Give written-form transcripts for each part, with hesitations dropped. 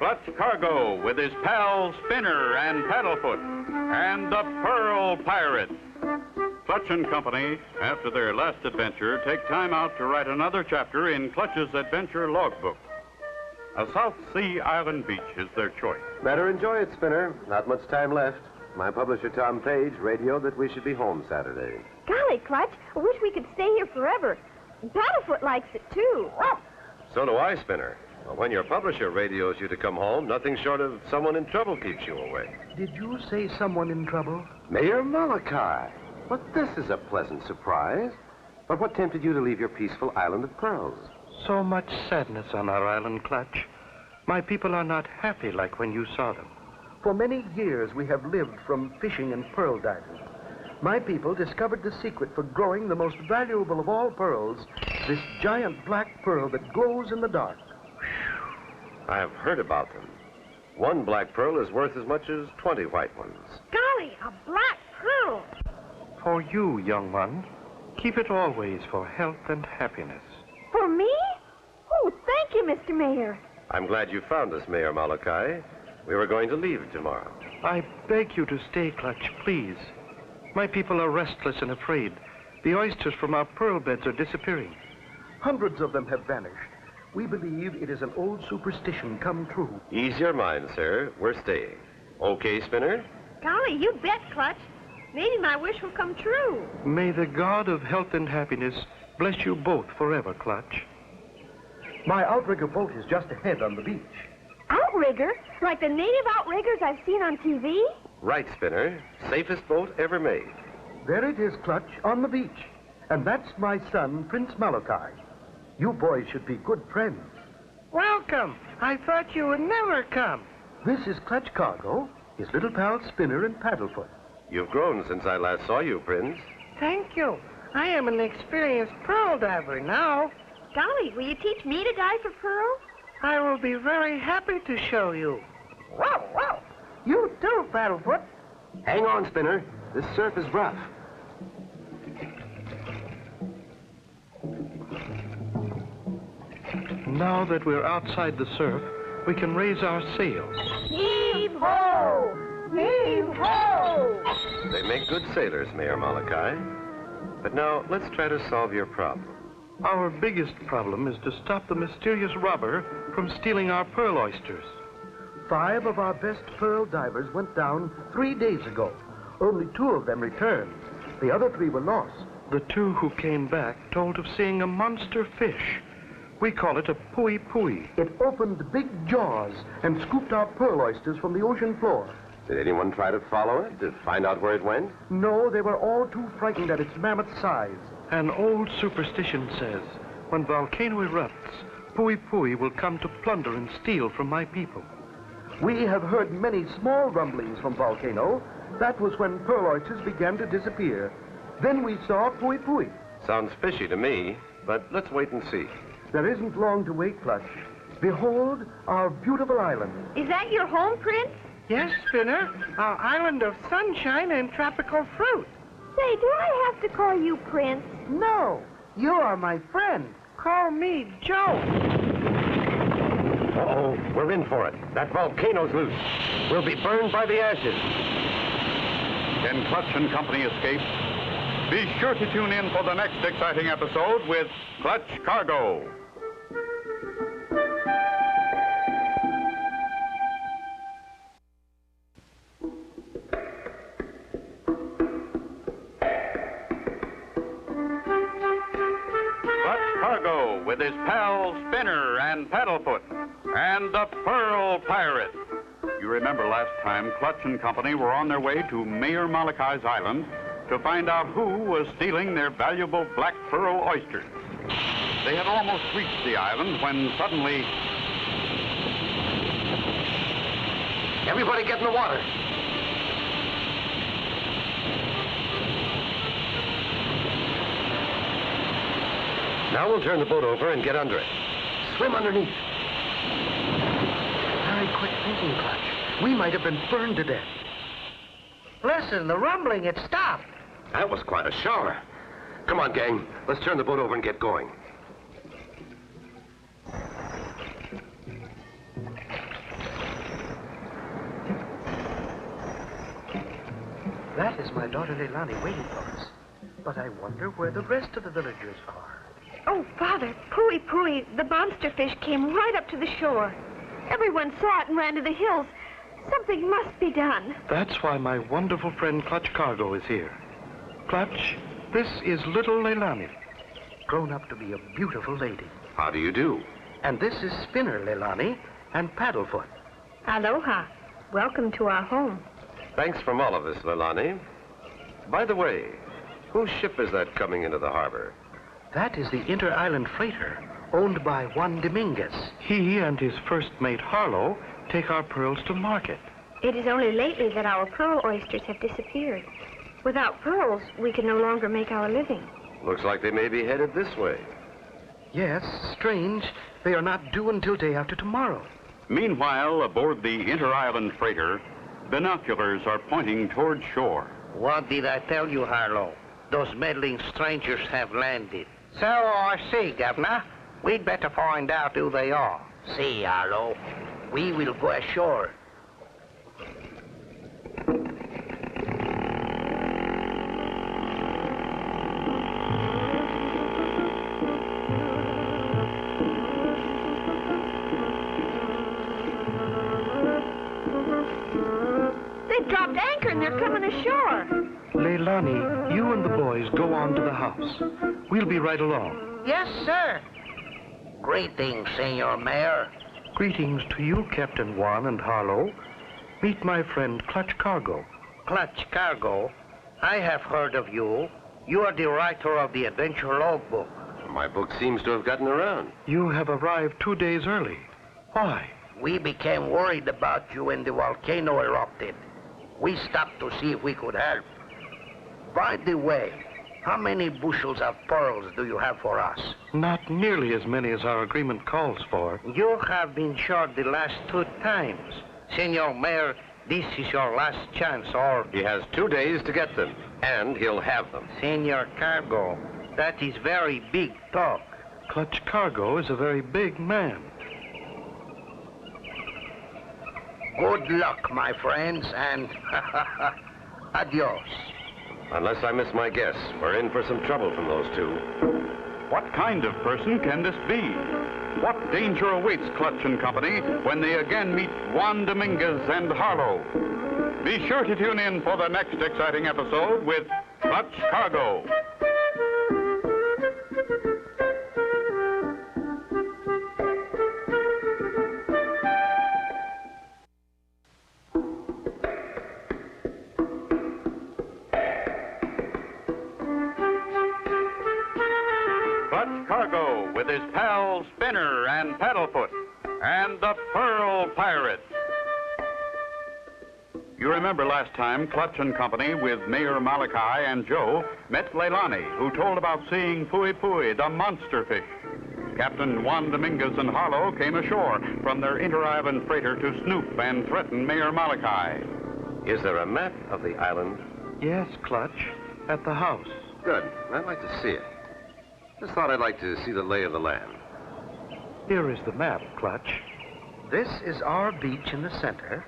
Clutch Cargo with his pals Spinner and Paddlefoot and the Pearl Pirate. Clutch and Company, after their last adventure, take time out to write another chapter in Clutch's adventure logbook. A South Sea island beach is their choice. Better enjoy it, Spinner. Not much time left. My publisher, Tom Page, radioed that we should be home Saturday. Golly, Clutch, I wish we could stay here forever. And Paddlefoot likes it, too. So do I, Spinner. Well, when your publisher radios you to come home, nothing short of someone in trouble keeps you away. Did you say someone in trouble? Mayor Malachi. But this is a pleasant surprise. But what tempted you to leave your peaceful island of pearls? So much sadness on our island, Clutch. My people are not happy like when you saw them. For many years, we have lived from fishing and pearl diving. My people discovered the secret for growing the most valuable of all pearls, this giant black pearl that glows in the dark. I have heard about them. One black pearl is worth as much as 20 white ones. Golly, a black pearl. For you, young one, keep it always for health and happiness. For me? Oh, thank you, Mr. Mayor. I'm glad you found us, Mayor Malachi. We were going to leave tomorrow. I beg you to stay, Clutch, please. My people are restless and afraid. The oysters from our pearl beds are disappearing. Hundreds of them have vanished. We believe it is an old superstition come true. Ease your mind, sir. We're staying. Okay, Spinner? Golly, you bet, Clutch. Maybe my wish will come true. May the God of health and happiness bless you both forever, Clutch. My outrigger boat is just ahead on the beach. Outrigger? Like the native outriggers I've seen on TV? Right, Spinner. Safest boat ever made. There it is, Clutch, on the beach. And that's my son, Prince Malachi. You boys should be good friends. Welcome. I thought you would never come. This is Clutch Cargo, his little pal Spinner and Paddlefoot. You've grown since I last saw you, Prince. Thank you. I am an experienced pearl diver now. Golly, will you teach me to dive for pearls? I will be very happy to show you. Wow, wow. You too, Paddlefoot. Hang on, Spinner. This surf is rough. Now that we're outside the surf, we can raise our sails. Heave ho! Heave ho! They make good sailors, Mayor Malachi. But now, let's try to solve your problem. Our biggest problem is to stop the mysterious robber from stealing our pearl oysters. 5 of our best pearl divers went down 3 days ago. Only 2 of them returned. The other 3 were lost. The 2 who came back told of seeing a monster fish. We call it a pui pui. It opened big jaws and scooped our pearl oysters from the ocean floor. Did anyone try to follow it, to find out where it went? No, they were all too frightened at its mammoth size. An old superstition says, when volcano erupts, pui pui will come to plunder and steal from my people. We have heard many small rumblings from volcano. That was when pearl oysters began to disappear. Then we saw pui pui. Sounds fishy to me, but let's wait and see. There isn't long to wait, Clutch. Behold our beautiful island. Is that your home, Prince? Yes, Spinner. Our island of sunshine and tropical fruit. Say, do I have to call you Prince? No, you are my friend. Call me Joe. Uh-oh, we're in for it. That volcano's loose. We'll be burned by the ashes. Can Clutch and Company escape? Be sure to tune in for the next exciting episode with Clutch Cargo. Cargo with his pals Spinner and Paddlefoot and the Pearl Pirate. You remember last time Clutch and Company were on their way to Mayor Malachi's island to find out who was stealing their valuable black pearl oysters. They had almost reached the island when suddenly... Everybody get in the water. Now we'll turn the boat over and get under it. Swim underneath. Very quick thinking, Clutch. We might have been burned to death. Listen, the rumbling, it stopped. That was quite a shower. Come on, gang. Let's turn the boat over and get going. That is my daughter Leilani waiting for us. But I wonder where the rest of the villagers are. Oh, Father, Pooey Pooey, the monster fish came right up to the shore. Everyone saw it and ran to the hills. Something must be done. That's why my wonderful friend Clutch Cargo is here. Clutch, this is little Leilani, grown up to be a beautiful lady. How do you do? And this is Spinner Leilani and Paddlefoot. Aloha. Welcome to our home. Thanks from all of us, Leilani. By the way, whose ship is that coming into the harbor? That is the Inter-Island Freighter, owned by Juan Dominguez. He and his first mate Harlow take our pearls to market. It is only lately that our pearl oysters have disappeared. Without pearls, we can no longer make our living. Looks like they may be headed this way. Yes, strange. They are not due until day after tomorrow. Meanwhile, aboard the Inter-Island Freighter, binoculars are pointing toward shore. What did I tell you, Harlow? Those meddling strangers have landed. So I see, Governor. We'd better find out who they are. See, Harlow, we will go ashore. They've dropped anchor and they're coming ashore. Leilani, you and the boys go on to the house. We'll be right along. Yes, sir. Greetings, Senor Mayor. Greetings to you, Captain Juan and Harlow. Meet my friend Clutch Cargo. Clutch Cargo. I have heard of you. You are the writer of the Adventure Logbook. My book seems to have gotten around. You have arrived 2 days early. Why? We became worried about you when the volcano erupted. We stopped to see if we could help. By the way, how many bushels of pearls do you have for us? Not nearly as many as our agreement calls for. You have been short the last 2 times. Senor Mayor, this is your last chance, or... He has 2 days to get them, and he'll have them. Senor Cargo, that is very big talk. Clutch Cargo is a very big man. Good luck, my friends, and adios. Unless I miss my guess, we're in for some trouble from those two. What kind of person can this be? What danger awaits Clutch and Company when they again meet Juan Dominguez and Harlow? Be sure to tune in for the next exciting episode with Clutch Cargo. Cargo with his pals Spinner and Paddlefoot and the Pearl Pirates. You remember last time Clutch and Company with Mayor Malachi and Joe met Leilani, who told about seeing Pooey Pooey, the monster fish. Captain Juan Dominguez and Harlow came ashore from their Inter-Island Freighter to snoop and threaten Mayor Malachi. Is there a map of the island? Yes, Clutch, at the house. Good. I'd like to see it. Just thought I'd like to see the lay of the land. Here is the map, Clutch. This is our beach in the center.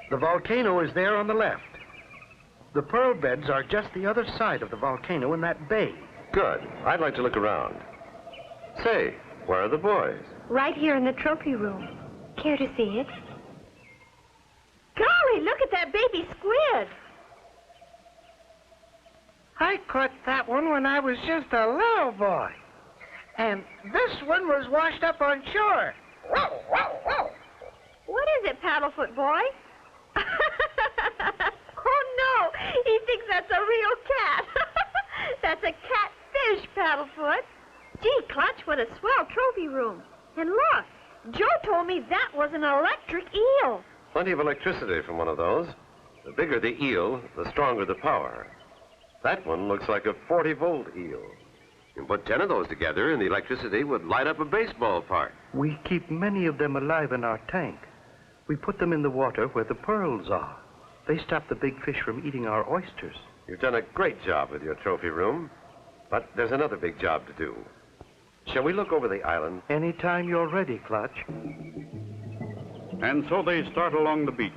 The volcano is there on the left. The pearl beds are just the other side of the volcano in that bay. Good. I'd like to look around. Say, where are the boys? Right here in the trophy room. Care to see it? Golly, look at that baby squid. I caught that one when I was just a little boy. And this one was washed up on shore. Whoa, whoa, whoa. What is it, Paddlefoot boy? Oh, no. He thinks that's a real cat. That's a catfish, Paddlefoot. Gee, Clutch, what a swell trophy room. And look, Joe told me that was an electric eel. Plenty of electricity from one of those. The bigger the eel, the stronger the power. That one looks like a 40-volt eel. You can put 10 of those together and the electricity would light up a baseball park. We keep many of them alive in our tank. We put them in the water where the pearls are. They stop the big fish from eating our oysters. You've done a great job with your trophy room, but there's another big job to do. Shall we look over the island? Anytime you're ready, Clutch. And so they start along the beach,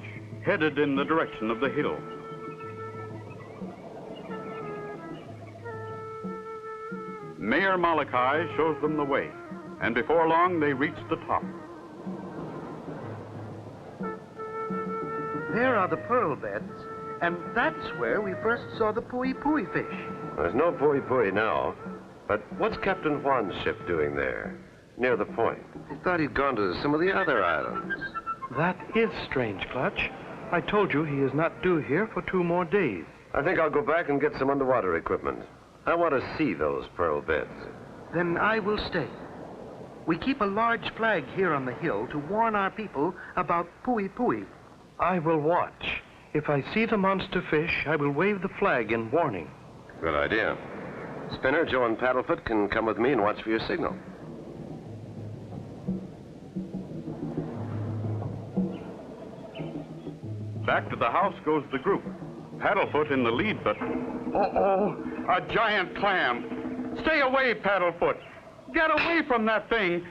headed in the direction of the hill. Mayor Malachi shows them the way, and before long they reach the top. There are the pearl beds, and that's where we first saw the pui-pui fish. There's no pui-pui now. But what's Captain Juan's ship doing there, near the point? He thought he'd gone to some of the other islands. That is strange, Clutch. I told you he is not due here for 2 more days. I think I'll go back and get some underwater equipment. I want to see those pearl beds. Then I will stay. We keep a large flag here on the hill to warn our people about pui-pui. I will watch. If I see the monster fish, I will wave the flag in warning. Good idea. Spinner, Joe, and Paddlefoot can come with me and watch for your signal. Back to the house goes the group. Paddlefoot in the lead, but... Uh-oh, a giant clam. Stay away, Paddlefoot. Get away from that thing.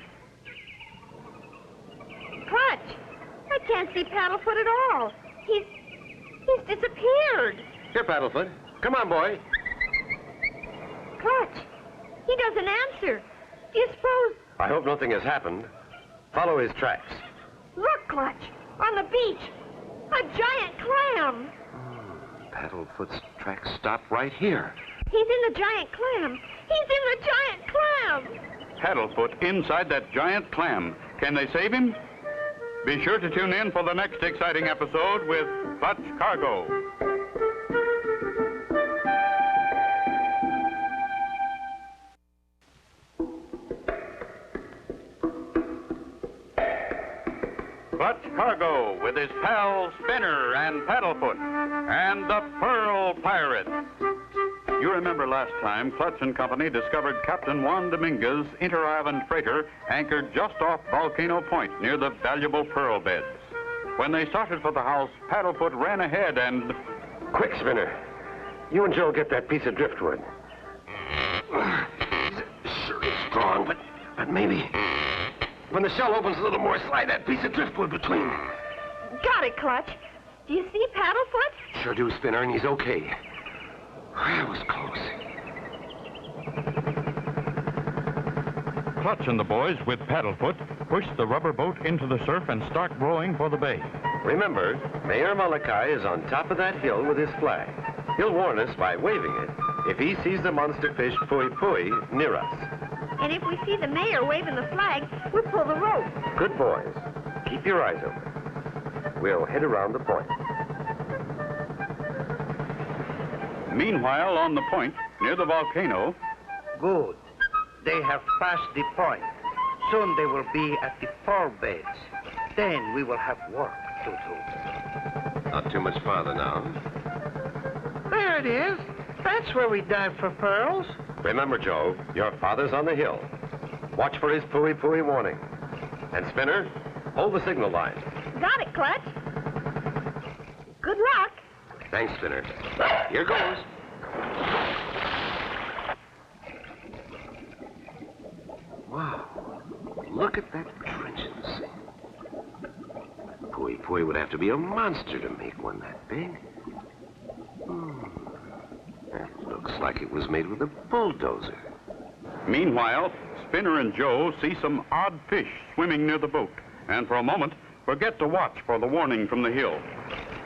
Clutch, I can't see Paddlefoot at all. He's disappeared. Here, Paddlefoot. Come on, boy. Clutch, he doesn't answer. Do you suppose... I hope nothing has happened. Follow his tracks. Look, Clutch, on the beach. A giant clam. Paddlefoot's tracks stop right here. He's in the giant clam. He's in the giant clam. Paddlefoot inside that giant clam. Can they save him? Be sure to tune in for the next exciting episode with Clutch Cargo. Clutch Cargo with his pals Spinner and Paddlefoot and the Pearl Pirate. You remember last time Clutch and Company discovered Captain Juan Dominguez' inter-island freighter anchored just off Volcano Point near the valuable pearl beds. When they started for the house, Paddlefoot ran ahead and... Quick, Spinner. You and Joe get that piece of driftwood. Sure is strong, but maybe... When the shell opens a little more, slide that piece of driftwood between. Got it, Clutch. Do you see Paddlefoot? Sure do, Spinner, and he's okay. That was close. Clutch and the boys, with Paddlefoot, push the rubber boat into the surf and start rowing for the bay. Remember, Mayor Malachi is on top of that hill with his flag. He'll warn us by waving it if he sees the monster fish pui-pui near us. And if we see the mayor waving the flag, we'll pull the rope. Good boys. Keep your eyes open. We'll head around the point. Meanwhile, on the point, near the volcano... Good. They have passed the point. Soon they will be at the pearl beds. Then we will have work to do. Not too much farther now. There it is. That's where we dive for pearls. Remember, Joe, your father's on the hill. Watch for his pui-pui warning. And Spinner, hold the signal line. Got it, Clutch. Good luck. Thanks, Spinner. Here goes. Wow. Look at that trench in the sand. Pui-pui would have to be a monster to make one that big. That looks like it was made with a bulldozer. Meanwhile, Spinner and Joe see some odd fish swimming near the boat, and for a moment forget to watch for the warning from the hill.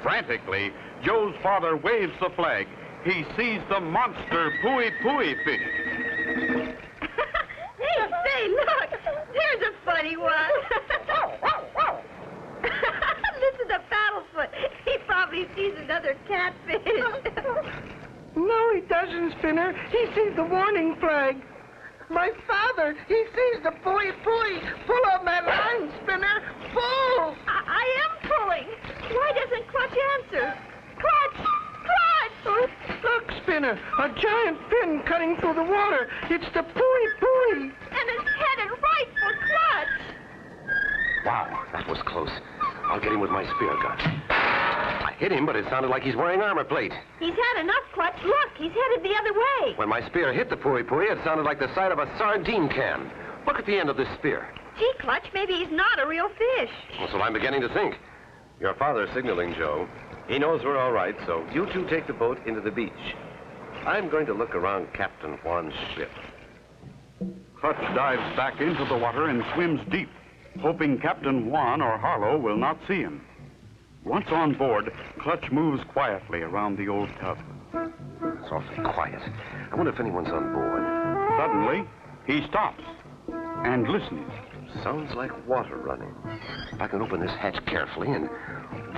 Frantically, Joe's father waves the flag. He sees the monster pui-pui fish. Hey, look! There's a funny one. Listen to Paddlefoot. He probably sees another catfish. No, he doesn't, Spinner. He sees the warning flag. My father, he sees the pui-pui. Pull on that line, Spinner. Pull! I am pulling. Why doesn't Clutch answer? Clutch! Clutch! Oh, look, Spinner. A giant fin cutting through the water. It's the pui-pui. And it's headed right for Clutch. Wow, that was close. I'll get him with my spear gun. I hit him, but it sounded like he's wearing armor plate. He's had enough, Clutch. Look, he's headed the other way. When my spear hit the pui-pui, it sounded like the side of a sardine can. Look at the end of this spear. Gee, Clutch, maybe he's not a real fish. That's what I'm beginning to think. Your father's signaling, Joe. He knows we're all right, so you two take the boat into the beach. I'm going to look around Captain Juan's ship. Clutch dives back into the water and swims deep, hoping Captain Juan or Harlow will not see him. Once on board, Clutch moves quietly around the old tub. It's awfully quiet. I wonder if anyone's on board. Suddenly, he stops and listens. Sounds like water running. If I can open this hatch carefully and...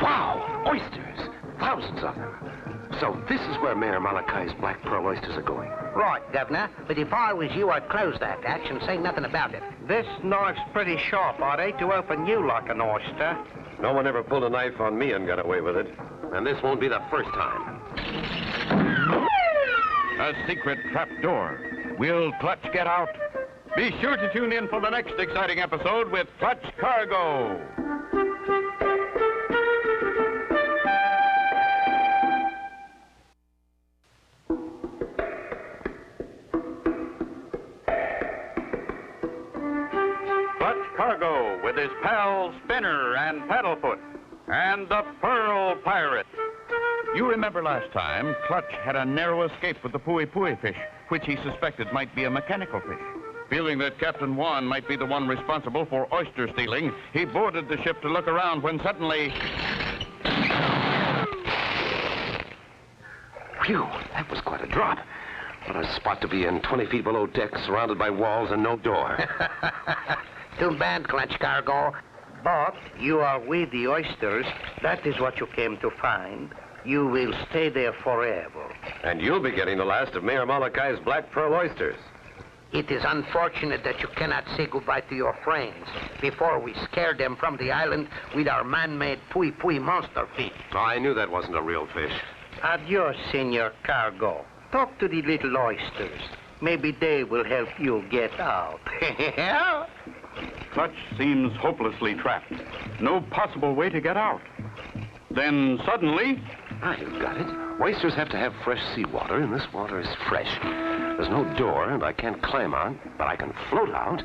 Wow! Oysters! Thousands of them. So this is where Mayor Malachi's black pearl oysters are going. Right, Governor. But if I was you, I'd close that hatch and say nothing about it. This knife's pretty sharp, I'd hate to open you like an oyster. No one ever pulled a knife on me and got away with it. And this won't be the first time. A secret trap door. Will Clutch get out? Be sure to tune in for the next exciting episode with Clutch Cargo. Clutch Cargo with his pals Spinner and Paddlefoot and the Pearl Pirate. You remember last time, Clutch had a narrow escape with the Pui fish, which he suspected might be a mechanical fish. Feeling that Captain Juan might be the one responsible for oyster stealing, he boarded the ship to look around when suddenly... Phew, that was quite a drop. What a spot to be in, 20 feet below deck, surrounded by walls and no door. Too bad, Clutch Cargo. But you are with the oysters. That is what you came to find. You will stay there forever. And you'll be getting the last of Mayor Malachi's black pearl oysters. It is unfortunate that you cannot say goodbye to your friends before we scare them from the island with our man-made Pui monster fish. Oh, I knew that wasn't a real fish. Adios, Senor Cargo. Talk to the little oysters. Maybe they will help you get out. Clutch seems hopelessly trapped. No possible way to get out. Then suddenly... I've got it. Oysters have to have fresh seawater, and this water is fresh. There's no door, and I can't climb out, but I can float out.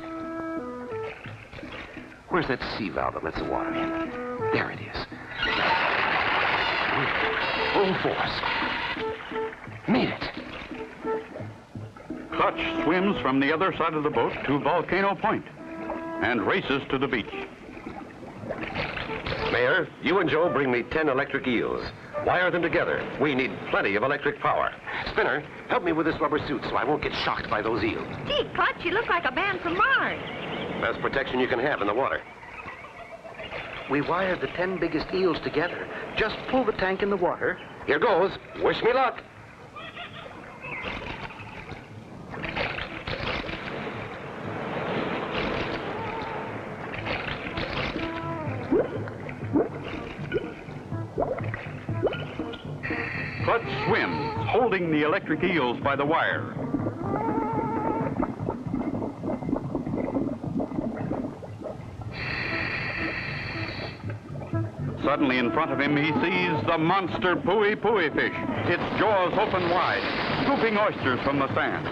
Where's that sea valve that lets the water in? There it is. Full force. Made it. Clutch swims from the other side of the boat to Volcano Point and races to the beach. Mayor, you and Joe bring me 10 electric eels. Wire them together. We need plenty of electric power. Spinner, help me with this rubber suit so I won't get shocked by those eels. Gee, Clutch, you look like a man from Mars. Best protection you can have in the water. We wired the 10 biggest eels together. Just pull the tank in the water. Here goes. Wish me luck. Clutch swims, holding the electric eels by the wire. Suddenly in front of him, he sees the monster Pui fish, its jaws open wide, scooping oysters from the sand.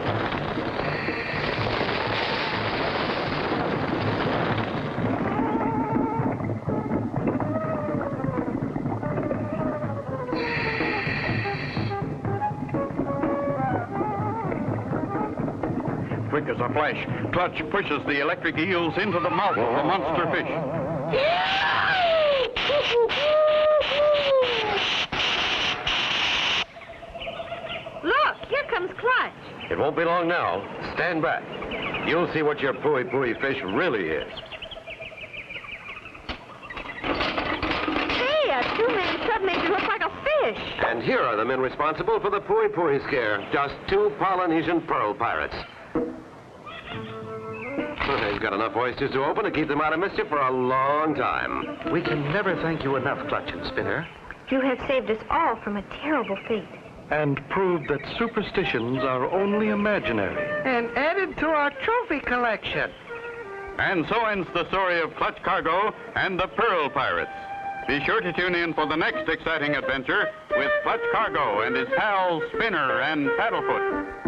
Quick as a flash, Clutch pushes the electric eels into the mouth of the monster fish. Look, here comes Clutch. It won't be long now. Stand back. You'll see what your Pui fish really is. Hey, a two-man sub makes it look like a fish. And here are the men responsible for the Pui scare. Just 2 Polynesian pearl pirates. Well, they've got enough oysters to open to keep them out of mischief for a long time. We can never thank you enough, Clutch and Spinner. You have saved us all from a terrible fate. And proved that superstitions are only imaginary. And added to our trophy collection. And so ends the story of Clutch Cargo and the Pearl Pirates. Be sure to tune in for the next exciting adventure with Clutch Cargo and his pals Spinner and Paddlefoot.